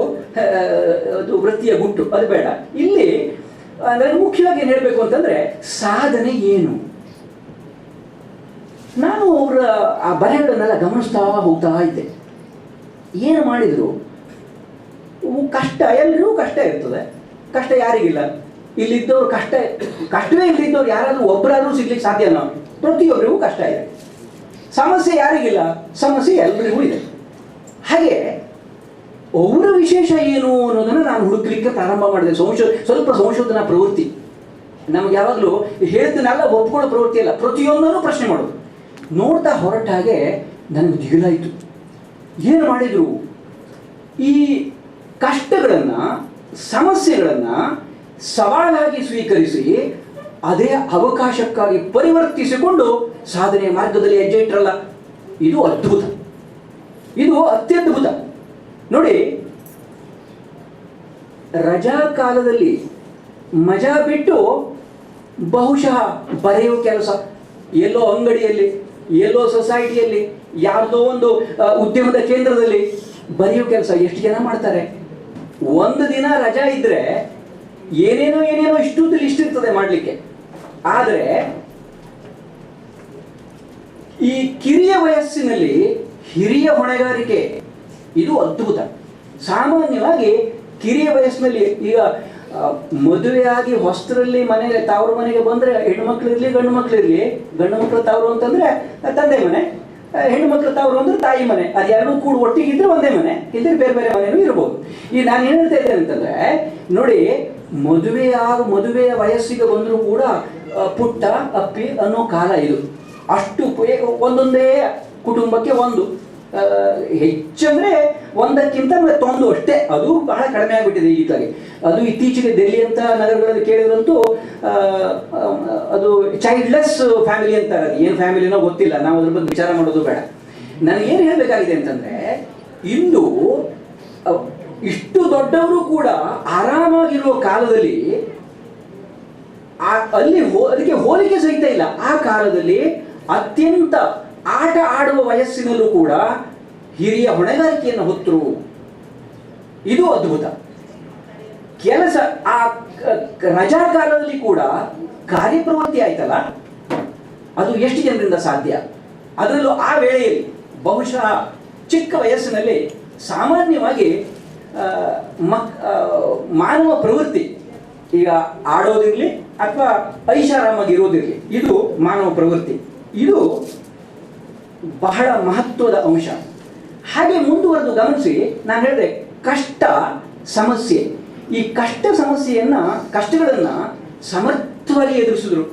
ವೃತ್ತಿಯ ಗುಟ್ಟು, ಅದು ಬೇಡ. ಇಲ್ಲಿ ನನಗೆ ಮುಖ್ಯವಾಗಿ ಏನು ಹೇಳಬೇಕು ಅಂತಂದ್ರೆ, ಸಾಧನೆ ಏನು. ನಾನು ಅವರ ಆ ಬರೆಗಳನ್ನೆಲ್ಲ ಗಮನಿಸ್ತಾ ಹೋಗ್ತಾ ಇದ್ದೆ. ಏನು ಮಾಡಿದ್ರು, ಕಷ್ಟ, ಎಲ್ಲರಿಗೂ ಕಷ್ಟ ಇರ್ತದೆ. ಕಷ್ಟ ಯಾರಿಗಿಲ್ಲ? ಇಲ್ಲಿದ್ದವ್ರು ಕಷ್ಟವೇ ಇಲ್ಲಿದ್ದವ್ರು ಯಾರಾದ್ರೂ ಒಬ್ಬರಾದ್ರೂ ಸಿಗ್ಲಿಕ್ಕೆ ಸಾಧ್ಯನೋ? ಪ್ರತಿಯೊಬ್ಬರಿಗೂ ಕಷ್ಟ ಇದೆ. ಸಮಸ್ಯೆ ಯಾರಿಗಿಲ್ಲ? ಸಮಸ್ಯೆ ಎಲ್ಲರಿಗೂ ಇದೆ. ಹಾಗೆ ಅವರ ವಿಶೇಷ ಏನು ಅನ್ನೋದನ್ನು ನಾನು ಹುಡುಕಲಿಕ್ಕೆ ಪ್ರಾರಂಭ ಮಾಡಿದೆ. ಸ್ವಲ್ಪ ಸಂಶೋಧನಾ ಪ್ರವೃತ್ತಿ. ನಮ್ಗೆ ಯಾವಾಗಲೂ ಹೇಳ್ತೀನಲ್ಲ, ಒಪ್ಕೊಳ್ಳೋ ಪ್ರವೃತ್ತಿ ಅಲ್ಲ, ಪ್ರತಿಯೊಂದನ್ನು ಪ್ರಶ್ನೆ ಮಾಡೋದು. ನೋಡ್ತಾ ಹೊರಟ ಹಾಗೆ ನನಗೆ ದಿಗಿಲಾಯಿತು. ಏನು ಮಾಡಿದ್ರು, ಈ ಕಷ್ಟಗಳನ್ನು, ಸಮಸ್ಯೆಗಳನ್ನು ಸವಾಲಾಗಿ ಸ್ವೀಕರಿಸಿ ಅದೇ ಅವಕಾಶಕ್ಕಾಗಿ ಪರಿವರ್ತಿಸಿಕೊಂಡು ಸಾಧನೆಯ ಮಾರ್ಗದಲ್ಲಿ ಹೆಜ್ಜೆ ಇಟ್ಟರಲ್ಲ. ಇದು ಅದ್ಭುತ, ಇದು ಅತ್ಯದ್ಭುತ. ನೋಡಿ, ರಜಾ ಕಾಲದಲ್ಲಿ ಮಜಾ ಬಿಟ್ಟು ಬಹುಶಃ ಬರೆಯುವ ಕೆಲಸ, ಎಲ್ಲೋ ಅಂಗಡಿಯಲ್ಲಿ, ಎಲ್ಲೋ ಸೊಸೈಟಿಯಲ್ಲಿ, ಯಾವುದೋ ಒಂದು ಉದ್ಯಮದ ಕೇಂದ್ರದಲ್ಲಿ ಬರೆಯುವ ಕೆಲಸ ಎಷ್ಟು ಜನ ಮಾಡ್ತಾರೆ? ಒಂದು ದಿನ ರಜಾ ಇದ್ರೆ ಏನೇನೋ ಇಷ್ಟುದ್ದು ಲಿಸ್ಟ್ ಇರ್ತದೆ ಮಾಡಲಿಕ್ಕೆ. ಆದರೆ ಈ ಕಿರಿಯ ವಯಸ್ಸಿನಲ್ಲಿ ಹಿರಿಯ ಹೊಣೆಗಾರಿಕೆ ಇದು ಅದ್ಭುತ. ಸಾಮಾನ್ಯವಾಗಿ ಕಿರಿಯ ವಯಸ್ಸಿನಲ್ಲಿ, ಈಗ ಮದುವೆಯಾಗಿ ಹೊಸರಲ್ಲಿ ಮನೆಗೆ ತವರು ಮನೆಗೆ ಬಂದರೆ ಹೆಣ್ಣುಮಕ್ಳು ಇರಲಿ ಗಂಡು ಮಕ್ಳು ಇರಲಿ, ಗಂಡು ಮಕ್ಕಳು ತವರು ಅಂತಂದರೆ ತಂದೆ ಮನೆ, ಹೆಣ್ಣು ಮಕ್ಕಳು ತವರು ಅಂದ್ರೆ ತಾಯಿ ಮನೆ, ಅದು ಎರಡೂ ಕೂಡ ಒಟ್ಟಿಗಿದ್ರೆ ಒಂದೇ ಮನೆ, ಇದ್ರೆ ಬೇರೆ ಬೇರೆ ಮನೆಯೂ ಇರ್ಬೋದು. ಈಗ ನಾನು ಏನು ಹೇಳ್ತಾ ಇದ್ದೇನೆ ಅಂತಂದರೆ, ನೋಡಿ, ಮದುವೆಯ ವಯಸ್ಸಿಗೆ ಬಂದರೂ ಕೂಡ ಪುಟ್ಟ ಅಪ್ಪಿ ಅನ್ನೋ ಕಾಲ ಇದು. ಅಷ್ಟು ಒಂದೊಂದೇ ಕುಟುಂಬಕ್ಕೆ ಒಂದು, ಹೆಚ್ಚಂದ್ರೆ ಒಂದಕ್ಕಿಂತ ತೊಂದು ಅಷ್ಟೇ, ಅದು ಬಹಳ ಕಡಿಮೆ ಆಗಿಬಿಟ್ಟಿದೆ ಈಗಲಾಗಿ. ಅದು ಇತ್ತೀಚೆಗೆ ಡೆಲ್ಲಿ ಅಂತ ನಗರಗಳಲ್ಲಿ ಕೇಳಿದ್ರಂತೂ ಅದು ಚೈಲ್ಡ್ಲೆಸ್ ಫ್ಯಾಮಿಲಿ ಅಂತ. ಏನು ಫ್ಯಾಮಿಲಿನೋ ಗೊತ್ತಿಲ್ಲ, ನಾವು ಅದ್ರ ಬಗ್ಗೆ ವಿಚಾರ ಮಾಡೋದು ಬೇಡ. ನನಗೇನು ಹೇಳಬೇಕಾಗಿದೆ ಅಂತಂದ್ರೆ, ಇಂದು ಇಷ್ಟು ದೊಡ್ಡವರು ಕೂಡ ಆರಾಮಾಗಿರುವ ಕಾಲದಲ್ಲಿ ಅದಕ್ಕೆ ಹೋಲಿಕೆ ಸಹಿತ ಇಲ್ಲ. ಆ ಕಾಲದಲ್ಲಿ ಅತ್ಯಂತ ಆಟ ಆಡುವ ವಯಸ್ಸಿನಲ್ಲೂ ಕೂಡ ಹಿರಿಯ ಹೊಣೆಗಾರಿಕೆಯನ್ನು ಹೊತ್ತರು. ಇದು ಅದ್ಭುತ ಕೆಲಸ. ಆ ರಜಾ ಕಾಲದಲ್ಲಿ ಕೂಡ ಕಾರ್ಯಪ್ರವೃತ್ತಿ ಆಯ್ತಲ್ಲ, ಅದು ಎಷ್ಟು ಜನರಿಂದ ಸಾಧ್ಯ? ಅದರಲ್ಲೂ ಆ ವೇಳೆಯಲ್ಲಿ ಬಹುಶಃ ಚಿಕ್ಕ ವಯಸ್ಸಿನಲ್ಲಿ ಸಾಮಾನ್ಯವಾಗಿ ಮಾನವ ಪ್ರವೃತ್ತಿ, ಈಗ ಆಡೋದಿರಲಿ ಅಥವಾ ಐಷಾರಾಮಾಗಿ ಇರೋದಿರಲಿ, ಇದು ಮಾನವ ಪ್ರವೃತ್ತಿ. ಇದು ಬಹಳ ಮಹತ್ವದ ಅಂಶ. ಹಾಗೆ ಮುಂದುವರೆದು ಗಮನಿಸಿ, ನಾನು ಹೇಳಿದೆ ಕಷ್ಟ ಸಮಸ್ಯೆ. ಈ ಕಷ್ಟಗಳನ್ನು ಸಮರ್ಥವಾಗಿ ಎದುರಿಸಿದ್ರು.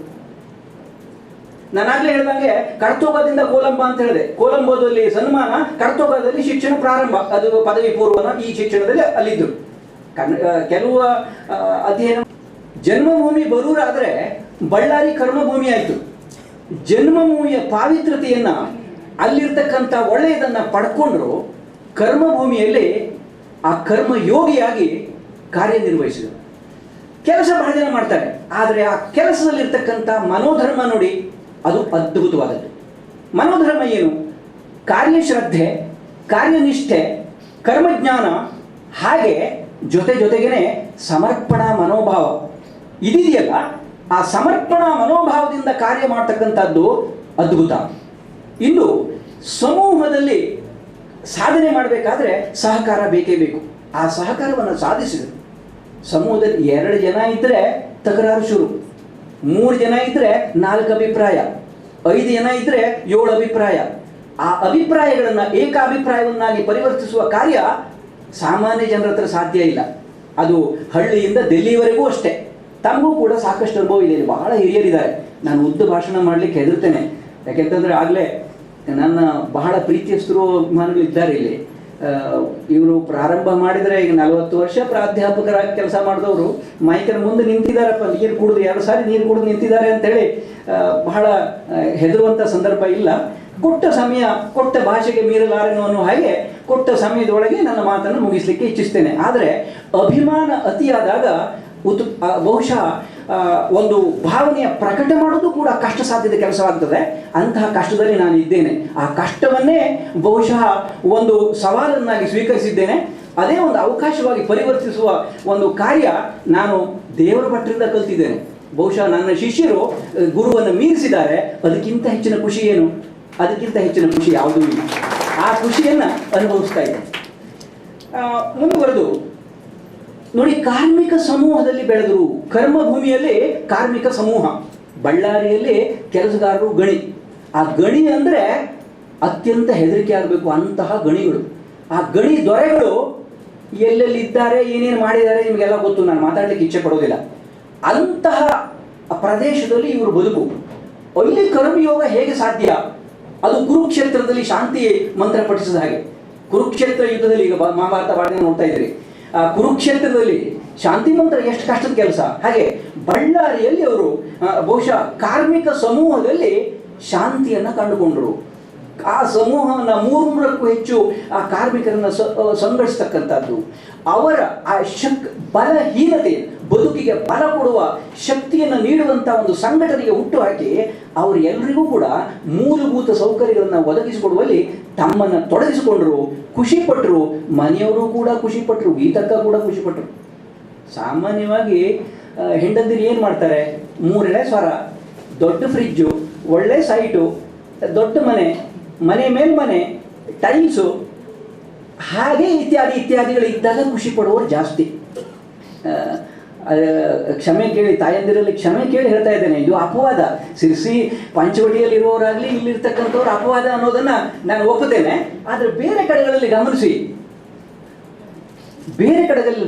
ನಾನಾಗಲೇ ಹೇಳ್ದಂಗೆ ಕರ್ತೋಗದಿಂದ ಕೋಲಂಬ ಅಂತ ಹೇಳಿದೆ. ಕೋಲಂಬೋದಲ್ಲಿ ಸನ್ಮಾನ, ಕರ್ತೋಗದಲ್ಲಿ ಶಿಕ್ಷಣ ಪ್ರಾರಂಭ, ಅದು ಪದವಿ ಪೂರ್ವನ ಈ ಶಿಕ್ಷಣದಲ್ಲಿ ಅಲ್ಲಿದ್ದರು. ಕೆಲವು ಅಧ್ಯಯನ, ಜನ್ಮಭೂಮಿ ಬರೂರಾದರೆ ಬಳ್ಳಾರಿ ಕರ್ಮಭೂಮಿ ಆಯಿತು. ಜನ್ಮಭೂಮಿಯ ಪಾವಿತ್ರತೆಯನ್ನ, ಅಲ್ಲಿರ್ತಕ್ಕಂಥ ಒಳ್ಳೆಯದನ್ನು ಪಡ್ಕೊಂಡ್ರು. ಕರ್ಮಭೂಮಿಯಲ್ಲಿ ಆ ಕರ್ಮಯೋಗಿಯಾಗಿ ಕಾರ್ಯನಿರ್ವಹಿಸಿದರು. ಕೆಲಸ ಬಹಳ ಜನ ಮಾಡ್ತಾರೆ, ಆದರೆ ಆ ಕೆಲಸದಲ್ಲಿರ್ತಕ್ಕಂಥ ಮನೋಧರ್ಮ ನೋಡಿ, ಅದು ಅದ್ಭುತವಾದದ್ದು. ಮನೋಧರ್ಮ ಏನು? ಕಾರ್ಯಶ್ರದ್ಧೆ, ಕಾರ್ಯನಿಷ್ಠೆ, ಕರ್ಮಜ್ಞಾನ, ಹಾಗೆ ಜೊತೆಗೇನೆ ಸಮರ್ಪಣಾ ಮನೋಭಾವ ಇದೆಯಲ್ಲ, ಆ ಸಮರ್ಪಣಾ ಮನೋಭಾವದಿಂದ ಕಾರ್ಯ ಮಾಡ್ತಕ್ಕಂಥದ್ದು ಅದ್ಭುತ. ಇನ್ನು ಸಮೂಹದಲ್ಲಿ ಸಾಧನೆ ಮಾಡಬೇಕಾದ್ರೆ ಸಹಕಾರ ಬೇಕೇ ಬೇಕು. ಆ ಸಹಕಾರವನ್ನು ಸಾಧಿಸಿದರು. ಸಮೂಹದಲ್ಲಿ 2 ಜನ ಇದ್ದರೆ ತಕರಾರು ಶುರು, 3 ಜನ ಇದ್ದರೆ 4 ಅಭಿಪ್ರಾಯ, 5 ಜನ ಇದ್ದರೆ 7 ಅಭಿಪ್ರಾಯ. ಆ ಅಭಿಪ್ರಾಯಗಳನ್ನು ಏಕಾಭಿಪ್ರಾಯವನ್ನಾಗಿ ಪರಿವರ್ತಿಸುವ ಕಾರ್ಯ ಸಾಮಾನ್ಯ ಜನರ ಹತ್ರ ಸಾಧ್ಯ ಇಲ್ಲ. ಅದು ಹಳ್ಳಿಯಿಂದ ಡೆಲ್ಲಿವರೆಗೂ ಅಷ್ಟೇ. ತಮಗೂ ಕೂಡ ಸಾಕಷ್ಟು ಅನುಭವ ಇದೆ, ಬಹಳ ಹಿರಿಯರಿದ್ದಾರೆ. ನಾನು ಉದ್ದ ಭಾಷಣ ಮಾಡಲಿಕ್ಕೆ ಹೆದರ್ತೇನೆ, ಯಾಕೆಂತಂದರೆ ಆಗಲೇ ನನ್ನ ಬಹಳ ಪ್ರೀತಿಯಸ್ಥರು ಅಭಿಮಾನಿಗಳು ಇದ್ದಾರೆ ಇಲ್ಲಿ. ಇವರು ಪ್ರಾರಂಭ ಮಾಡಿದರೆ ಈಗ 40 ವರ್ಷ ಪ್ರಾಧ್ಯಾಪಕರಾಗಿ ಕೆಲಸ ಮಾಡಿದವರು ಮೈಕರ ಮುಂದೆ ನಿಂತಿದ್ದಾರಪ್ಪ, ನೀರು ಕುಡಿದು 2 ಸಾರಿ ನೀರು ಕುಡಿದು ನಿಂತಿದ್ದಾರೆ ಅಂತೇಳಿ ಬಹಳ ಹೆದರುವಂಥ ಸಂದರ್ಭ ಇಲ್ಲ. ಕೊಟ್ಟ ಸಮಯ, ಕೊಟ್ಟ ಭಾಷೆಗೆ ಮೀರಲಾರೆನೋ ಅನ್ನೋ ಹಾಗೆ ಕೊಟ್ಟ ಸಮಯದೊಳಗೆ ನನ್ನ ಮಾತನ್ನು ಮುಗಿಸಲಿಕ್ಕೆ ಇಚ್ಛಿಸ್ತೇನೆ. ಆದರೆ ಅಭಿಮಾನ ಅತಿಯಾದಾಗ ಬಹುಶಃ ಒಂದು ಭಾವನೆಯ ಪ್ರಕಟ ಮಾಡೋದು ಕೂಡ ಕಷ್ಟ ಸಾಧ್ಯದ ಕೆಲಸವಾಗ್ತದೆ. ಅಂತಹ ಕಷ್ಟದಲ್ಲಿ ನಾನು ಇದ್ದೇನೆ. ಆ ಕಷ್ಟವನ್ನೇ ಬಹುಶಃ ಒಂದು ಸವಾಲನ್ನಾಗಿ ಸ್ವೀಕರಿಸಿದ್ದೇನೆ. ಅದೇ ಒಂದು ಅವಕಾಶವಾಗಿ ಪರಿವರ್ತಿಸುವ ಒಂದು ಕಾರ್ಯ ನಾನು ದೇವರ ಭಟ್ಟರಿಂದ ಕಲ್ತಿದ್ದೇನೆ. ಬಹುಶಃ ನನ್ನ ಶಿಷ್ಯರು ಗುರುವನ್ನು ಮೀರಿಸಿದ್ದಾರೆ. ಅದಕ್ಕಿಂತ ಹೆಚ್ಚಿನ ಖುಷಿ ಏನು? ಅದಕ್ಕಿಂತ ಹೆಚ್ಚಿನ ಖುಷಿ ಯಾವುದೂ ಇಲ್ಲ. ಆ ಖುಷಿಯನ್ನು ಅನುಭವಿಸ್ತಾ ಇದ್ದೇನೆ. ಮುಂದುವರೆದು ನೋಡಿ, ಕಾರ್ಮಿಕ ಸಮೂಹದಲ್ಲಿ ಬೆಳೆದರು. ಕರ್ಮಭೂಮಿಯಲ್ಲಿ ಕಾರ್ಮಿಕ ಸಮೂಹ, ಬಳ್ಳಾರಿಯಲ್ಲಿ ಕೆಲಸಗಾರರು ಗಣಿ. ಆ ಗಣಿ ಅಂದರೆ ಅತ್ಯಂತ ಹೆದರಿಕೆ ಆಗಬೇಕು ಅಂತಹ ಗಣಿಗಳು. ಆ ಗಣಿ ದೊರೆಗಳು ಎಲ್ಲೆಲ್ಲಿದ್ದಾರೆ, ಏನೇನು ಮಾಡಿದ್ದಾರೆ ನಿಮಗೆಲ್ಲ ಗೊತ್ತು, ನಾನು ಮಾತಾಡಲಿಕ್ಕೆ ಇಚ್ಛೆ ಪಡೋದಿಲ್ಲ. ಅಂತಹ ಪ್ರದೇಶದಲ್ಲಿ ಇವರು ಬದುಕು. ಅಲ್ಲಿ ಕರ್ಮಯೋಗ ಹೇಗೆ ಸಾಧ್ಯ? ಅದು ಕುರುಕ್ಷೇತ್ರದಲ್ಲಿ ಶಾಂತಿ ಮಂತ್ರ ಪಠಿಸಿದ ಹಾಗೆ. ಕುರುಕ್ಷೇತ್ರ ಯುದ್ಧದಲ್ಲಿ, ಈಗ ಮಹಾಭಾರತ ಬಾಳಿನ ನೋಡ್ತಾ ಇದ್ದೀರಿ, ಆ ಕುರುಕ್ಷೇತ್ರದಲ್ಲಿ ಶಾಂತಿ ಮಂತ್ರ ಎಷ್ಟು ಕಷ್ಟದ ಕೆಲಸ. ಹಾಗೆ ಬಳ್ಳಾರಿಯಲ್ಲಿ ಅವರು ಬಹುಶಃ ಕಾರ್ಮಿಕ ಸಮೂಹದಲ್ಲಿ ಶಾಂತಿಯನ್ನು ಕಂಡುಕೊಂಡರು. ಆ ಸಮೂಹವನ್ನು 300ಕ್ಕೂ ಹೆಚ್ಚು ಆ ಕಾರ್ಮಿಕರನ್ನು ಸಂಘಟಿಸ್ತಕ್ಕಂಥದ್ದು, ಅವರ ಆ ಬಲಹೀನತೆ ಬದುಕಿಗೆ ಬಲ ಕೊಡುವ ಶಕ್ತಿಯನ್ನು ನೀಡುವಂಥ ಒಂದು ಸಂಘಟನೆಗೆ ಹುಟ್ಟುಹಾಕಿ ಅವರು ಎಲ್ಲರಿಗೂ ಕೂಡ ಮೂಲಭೂತ ಸೌಕರ್ಯಗಳನ್ನು ಒದಗಿಸಿಕೊಡುವಲ್ಲಿ ತಮ್ಮನ್ನು ತೊಡಗಿಸಿಕೊಂಡ್ರು, ಖುಷಿಪಟ್ಟರು. ಮನೆಯವರು ಕೂಡ ಖುಷಿಪಟ್ಟರು, ಗೀತಕ್ಕ ಕೂಡ ಖುಷಿಪಟ್ಟರು. ಸಾಮಾನ್ಯವಾಗಿ ಹೆಂಡಂದಿರು ಏನು ಮಾಡ್ತಾರೆ? 3 ಎಳೆ ಸ್ವರ, ದೊಡ್ಡ ಫ್ರಿಜ್ಜು, ಒಳ್ಳೆ ಸೈಟು, ದೊಡ್ಡ ಮನೆ, ಮನೆ ಮೇಲ್ಮನೆ, ಟೈಲ್ಸು, ಹಾಗೆ ಇತ್ಯಾದಿಗಳು ಇದ್ದಾಗ ಖುಷಿ ಪಡುವವರು ಜಾಸ್ತಿ. ಕ್ಷಮೆ ಕೇಳಿ, ತಾಯಂದಿರಲ್ಲಿ ಕ್ಷಮೆ ಕೇಳಿ ಹೇಳ್ತಾ ಇದ್ದೇನೆ, ಇದು ಅಪವಾದ. ಸಿರ್ಸಿ ಪಂಚವಟಿಯಲ್ಲಿರುವವರಾಗಲಿ ಇಲ್ಲಿರ್ತಕ್ಕಂಥವ್ರು ಅಪವಾದ ಅನ್ನೋದನ್ನು ನಾನು ಒಪ್ಪುತ್ತೇನೆ. ಆದರೆ ಬೇರೆ ಕಡೆಗಳಲ್ಲಿ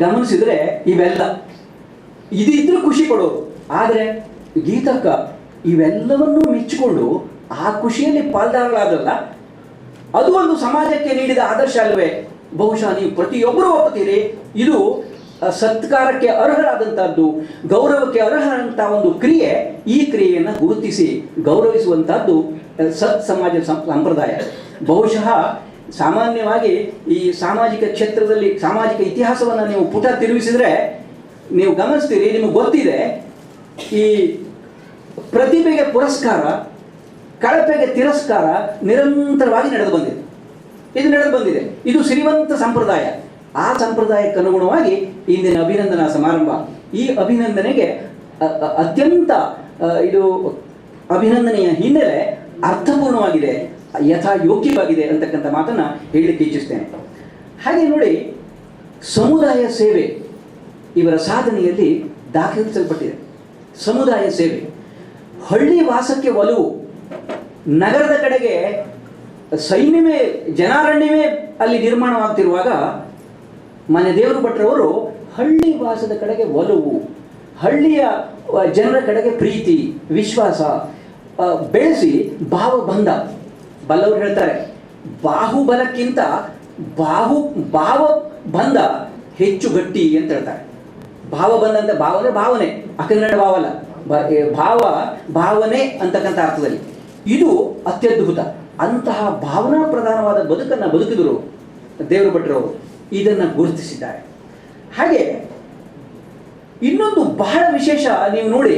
ಗಮನಿಸಿದರೆ ಇವೆಲ್ಲ ಇದಿದ್ರೂ ಖುಷಿ ಪಡೋರು. ಆದರೆ ಗೀತಕ್ಕ ಇವೆಲ್ಲವನ್ನೂ ಮೆಚ್ಚಿಕೊಂಡು ಆ ಖುಷಿಯಲ್ಲಿ ಪಾಲ್ದಾರಗಳಾದ್ರಲ್ಲ, ಅದು ಒಂದು ಸಮಾಜಕ್ಕೆ ನೀಡಿದ ಆದರ್ಶ ಅಲ್ವೇ? ಬಹುಶಃ ನೀವು ಪ್ರತಿಯೊಬ್ಬರೂ ಒಪ್ಪುತ್ತೀರಿ, ಇದು ಸತ್ಕಾರಕ್ಕೆ ಅರ್ಹರಾದಂಥದ್ದು, ಗೌರವಕ್ಕೆ ಅರ್ಹರಾದಂಥ ಒಂದು ಕ್ರಿಯೆ. ಈ ಕ್ರಿಯೆಯನ್ನು ಗುರುತಿಸಿ ಗೌರವಿಸುವಂಥದ್ದು ಸತ್ ಸಮಾಜ ಸಂಪ್ರದಾಯ. ಬಹುಶಃ ಸಾಮಾನ್ಯವಾಗಿ ಈ ಸಾಮಾಜಿಕ ಕ್ಷೇತ್ರದಲ್ಲಿ ಸಾಮಾಜಿಕ ಇತಿಹಾಸವನ್ನು ನೀವು ಪುಟ ತಿರುಗಿಸಿದ್ರೆ ನೀವು ಗಮನಿಸ್ತೀರಿ, ನಿಮಗೆ ಗೊತ್ತಿದೆ, ಈ ಪ್ರತಿಭೆಗೆ ಪುರಸ್ಕಾರ, ಕಳಪೆಗೆ ತಿರಸ್ಕಾರ ನಿರಂತರವಾಗಿ ನಡೆದು ಬಂದಿದೆ. ಇದು ಶ್ರೀಮಂತ ಸಂಪ್ರದಾಯ. ಆ ಸಂಪ್ರದಾಯಕ್ಕೆ ಅನುಗುಣವಾಗಿ ಇಂದಿನ ಅಭಿನಂದನಾ ಸಮಾರಂಭ. ಈ ಅಭಿನಂದನೆಗೆ ಅತ್ಯಂತ ಇದು ಅಭಿನಂದನೆಯ ಹಿನ್ನೆಲೆ ಅರ್ಥಪೂರ್ಣವಾಗಿದೆ, ಯಥಾಯೋಗ್ಯವಾಗಿದೆ ಅಂತಕ್ಕಂಥ ಮಾತನ್ನು ಹೇಳಲಿಕ್ಕೆ ಇಚ್ಛಿಸ್ತೇನೆ. ಹಾಗೆ ನೋಡಿ, ಸಮುದಾಯ ಸೇವೆ ಇವರ ಸಾಧನೆಯಲ್ಲಿ ದಾಖಲಿಸಲ್ಪಟ್ಟಿದೆ. ಸಮುದಾಯ ಸೇವೆ, ಹಳ್ಳಿ ವಾಸಕ್ಕೆ ಒಲವು, ನಗರದ ಕಡೆಗೆ ಸೈನ್ಯವೇ ಜನಾರಣ್ಯವೇ ಅಲ್ಲಿ ನಿರ್ಮಾಣವಾಗ್ತಿರುವಾಗ ಮನೆ ದೇವರು ಭಟ್ರವರು ಹಳ್ಳಿ ವಾಸದ ಕಡೆಗೆ ಒಲವು, ಹಳ್ಳಿಯ ಜನರ ಕಡೆಗೆ ಪ್ರೀತಿ ವಿಶ್ವಾಸ ಬೆಳೆಸಿ ಭಾವಬಂಧ. ಬಲ್ಲವರು ಹೇಳ್ತಾರೆ, ಬಾಹುಬಲಕ್ಕಿಂತ ಭಾವಬಂಧ ಹೆಚ್ಚು ಗಟ್ಟಿ ಅಂತ ಹೇಳ್ತಾರೆ. ಭಾವಬಂಧ ಅಂತ ಭಾವ ಅಂದರೆ ಭಾವನೆ, ಅಕನ್ನಡ ಭಾವಲ್ಲ, ಭಾವನೆ ಅಂತಕ್ಕಂಥ ಅರ್ಥದಲ್ಲಿ ಇದು ಅತ್ಯದ್ಭುತ. ಅಂತಹ ಭಾವನಾ ಪ್ರಧಾನವಾದ ಬದುಕನ್ನು ಬದುಕಿದರು ದೇವರು ಭಟ್ರವರು. ಇದನ್ನು ಗುರುತಿಸಿದ್ದಾರೆ. ಹಾಗೆ ಇನ್ನೊಂದು ಬಹಳ ವಿಶೇಷ, ನೀವು ನೋಡಿ,